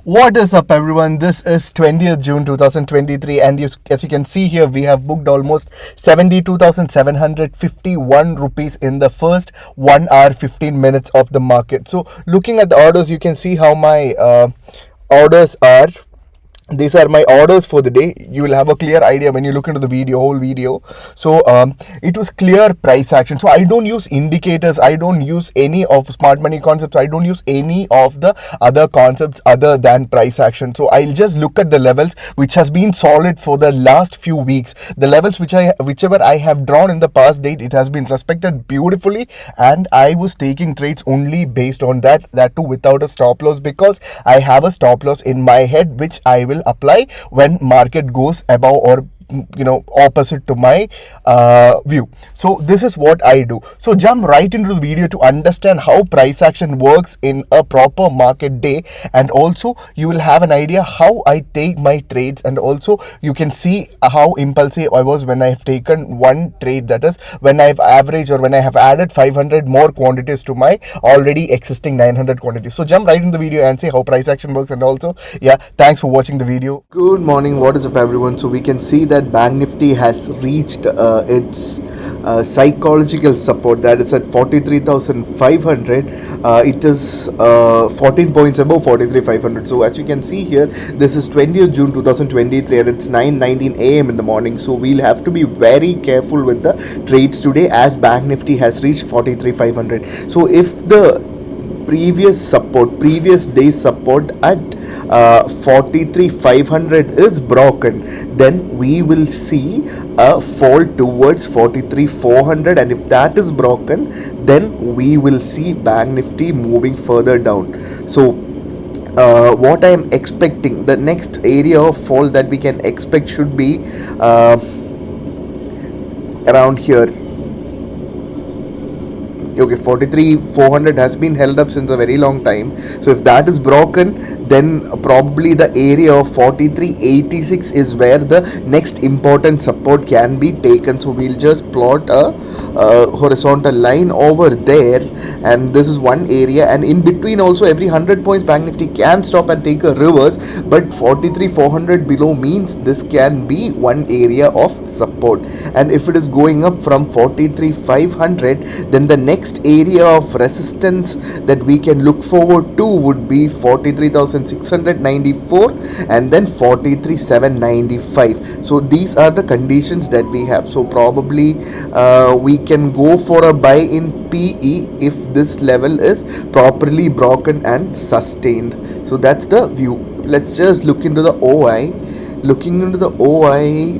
What is up, everyone? This is 20th June 2023, and as you can see here, we have booked almost 72,751 rupees in the first 1 hour 15 minutes of the market. So, looking at the orders, you can see how my orders are. These are my orders for the day. You will have a clear idea when you look into the whole video. So it was clear price action. So I don't use indicators, I don't use any of smart money concepts, I don't use any of the other concepts other than price action. So I'll just look at the levels which has been solid for the last few weeks. The levels whichever I have drawn in the past date, it has been respected beautifully, and I was taking trades only based on that too without a stop loss, because I have a stop loss in my head which I will apply when market goes above or opposite to my view. So this is what I do. So jump right into the video to understand how price action works in a proper market day, and also you will have an idea how I take my trades, and also you can see how impulsive I was when I have taken one trade, that is when I've averaged or when I have added 500 more quantities to my already existing 900 quantities. So jump right into the video and see how price action works, and also thanks for watching the video. Good morning, what is up everyone? So we can see that Banknifty has reached its psychological support, that is at 43,500. It is 14 points above 43,500. So as you can see here, this is 20th June 2023 and it's 9:19 a.m. in the morning. So we'll have to be very careful with the trades today as Banknifty has reached 43,500. So if the previous day's support at 43,500 is broken, then we will see a fall towards 43,400, and if that is broken, then we will see Bank Nifty moving further down. So what I am expecting, the next area of fall that we can expect should be around here. Okay, 43,400 has been held up since a very long time. So if that is broken, then probably the area of 43,86 is where the next important support can be taken. So we'll just plot a horizontal line over there, and this is one area, and in between also every 100 points Bank Nifty can stop and take a reverse, but 43,400 below means this can be one area of support. And if it is going up from 43,500, then the next area of resistance that we can look forward to would be 43,694 and then 43,795. so these are the conditions that we have. So probably we can go for a buy in PE if this level is properly broken and sustained. So that's the view. Let's just look into the OI. Looking into the OI,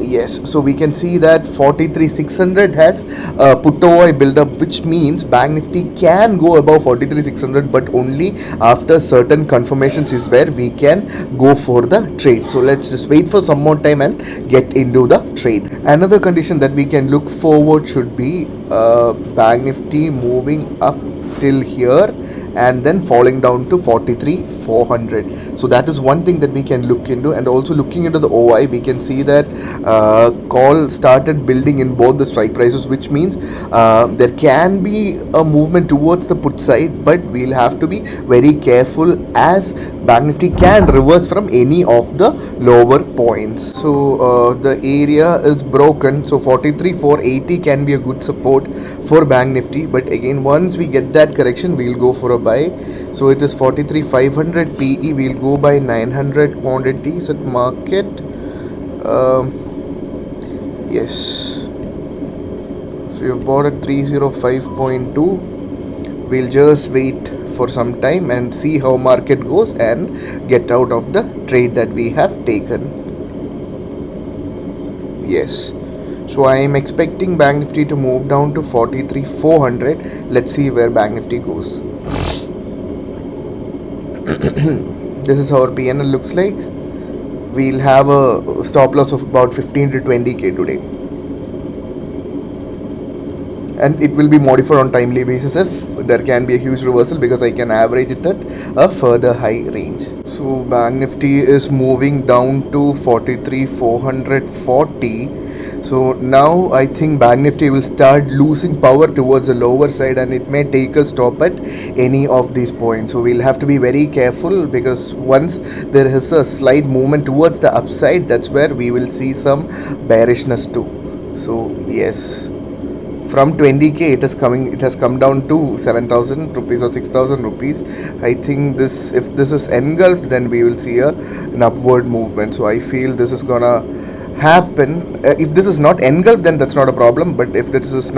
yes, so we can see that 43,600 has put OI build up, which means Bank Nifty can go above 43,600, but only after certain confirmations is where we can go for the trade. So let's just wait for some more time and get into the trade. Another condition that we can look forward should be Bank Nifty moving up till here and then falling down to 43,400. So that is one thing that we can look into. And also looking into the OI, we can see that call started building in both the strike prices, which means there can be a movement towards the put side, but we'll have to be very careful as Bank Nifty can reverse from any of the lower points. So the area is broken, so 43,480 can be a good support for Bank Nifty, but again once we get that correction, we'll go for a buy. So it is 43,500 PE. We'll go by 900 quantities at market. Yes, so you've bought at 305.2. We'll just wait for some time and see how market goes and get out of the trade that we have taken. Yes, so I am expecting Bank Nifty to move down to 43,400. Let's see where Bank Nifty goes. This is how our PNL looks like. We'll have a stop loss of about 15 to 20k today, and it will be modified on timely basis if there can be a huge reversal, because I can average it at a further high range. So Bank Nifty is moving down to 43,440. So now I think Bank Nifty will start losing power towards the lower side, and it may take a stop at any of these points. So we'll have to be very careful, because once there is a slight movement towards the upside, that's where we will see some bearishness too. So yes, from 20k it has come down to 7000 rupees or 6000 rupees. I think this, if this is engulfed, then we will see an upward movement. So I feel this is gonna happen. If this is not engulfed, then that's not a problem, but if this is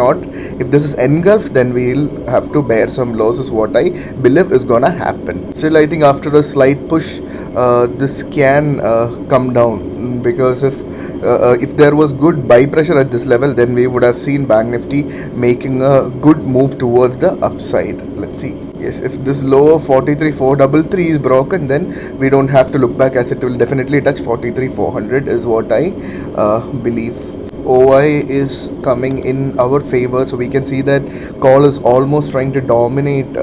engulfed, then we'll have to bear some losses, what I believe is gonna happen. Still, I think after a slight push, this can come down, because if there was good buy pressure at this level, then we would have seen Bank Nifty making a good move towards the upside. Let's see. Yes, if this low of 43,433 is broken, then we don't have to look back, as it will definitely touch 43,400 is what I believe. OI is coming in our favor, so we can see that call is almost trying to dominate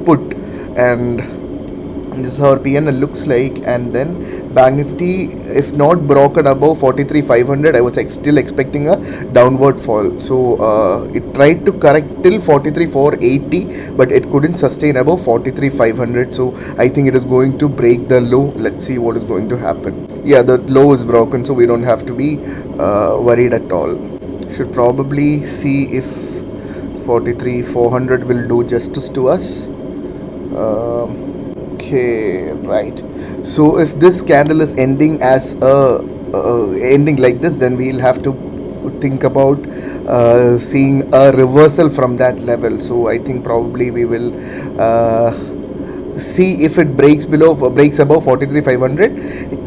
put, and this is how our PNL looks like. And then Bank Nifty, if not broken above 43,500, I was still expecting a downward fall. So it tried to correct till 43,480, but it couldn't sustain above 43,500. So I think it is going to break the low. Let's see what is going to happen. Yeah, the low is broken, so we don't have to be worried at all. Should probably see if 43,400 will do justice to us. Okay, right. So if this candle is ending as ending like this, then we'll have to think about seeing a reversal from that level. So I think probably we will see if it breaks above 43,500.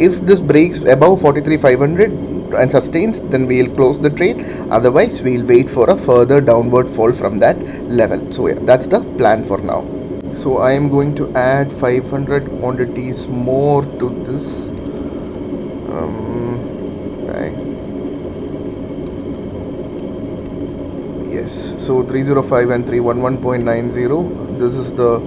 If this breaks above 43,500 and sustains, then we'll close the trade. Otherwise, we'll wait for a further downward fall from that level. So yeah, that's the plan for now. So I am going to add 500 quantities more to this. Okay. Yes, so 305 and 311.90. This is the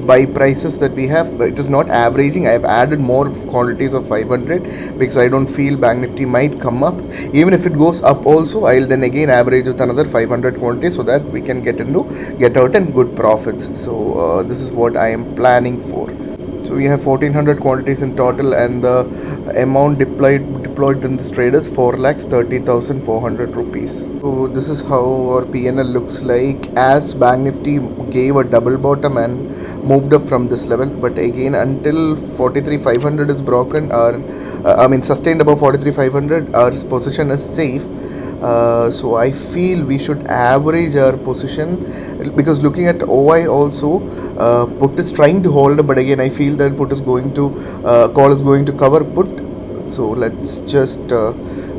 buy prices that we have, but it is not averaging. I have added more quantities of 500 because I don't feel Bank Nifty might come up. Even if it goes up also, I'll then again average with another 500 quantities, so that we can get out in good profits. So this is what I am planning for. So we have 1400 quantities in total, and the amount deployed in this trade is 4,30,400 rupees. So this is how our PNL looks like, as Bank Nifty gave a double bottom and moved up from this level. But again, until 43,500 is broken, or sustained above 43,500, our position is safe. So I feel we should average our position, because looking at OI also, put is trying to hold, but again I feel that put is going to call is going to cover put. So let's just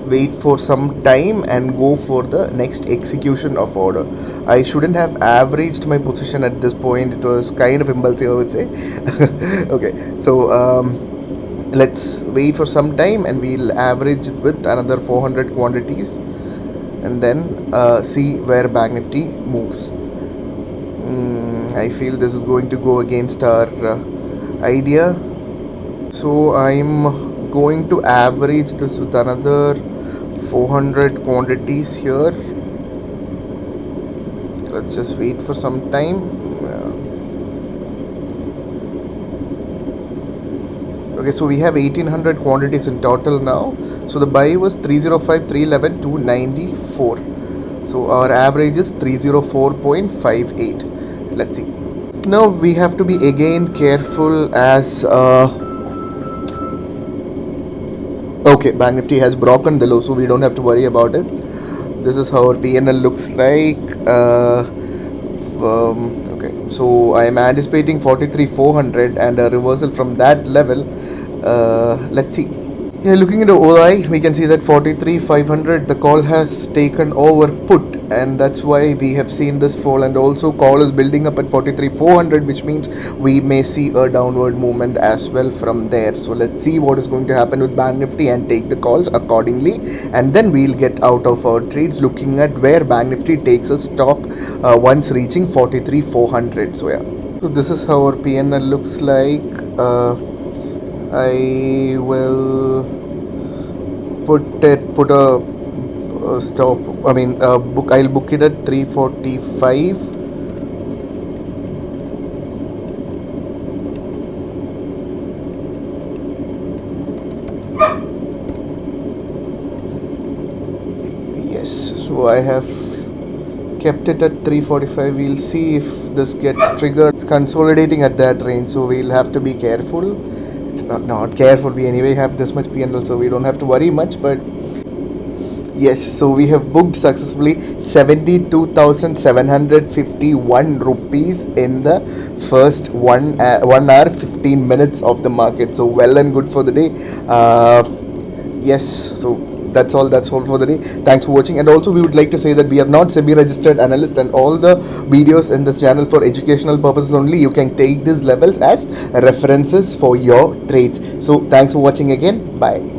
wait for some time and go for the next execution of order. I shouldn't have averaged my position at this point. It was kind of impulsive, I would say. Okay, so let's wait for some time, and we'll average with another 400 quantities, and then see where Bank Nifty moves. I feel this is going to go against our idea. So I'm going to average this with another 400 quantities here. Let's just wait for some time. Okay, so we have 1800 quantities in total now. So the buy was 305, 311, 294. So our average is 304.58. Let's see. Now we have to be again careful, as okay, Bank Nifty has broken the low, so we don't have to worry about it. This is how our PNL looks like. Okay, so I am anticipating 43,400 and a reversal from that level. Let's see. Yeah, looking at the OI, we can see that 43,500, the call has taken over put, and that's why we have seen this fall. And also call is building up at 43,400, which means we may see a downward movement as well from there. So let's see what is going to happen with Bank Nifty and take the calls accordingly, and then we'll get out of our trades, looking at where Bank Nifty takes a stop once reaching 43,400. So yeah, so this is how our PNL looks like. I will put a stop. I mean, book. I'll book it at 345. Yes. So I have kept it at 345. We'll see if this gets triggered. It's consolidating at that range, so we'll have to be careful. It's not careful. We anyway have this much PNL, so we don't have to worry much. But yes, so we have booked successfully 72,751 rupees in the first 1 hour 15 minutes of the market. So well and good for the day. Yes, so that's all for the day. Thanks for watching. And also we would like to say that we are not SEBI registered analyst, and all the videos in this channel for educational purposes only. You can take these levels as references for your trades. So thanks for watching again. Bye.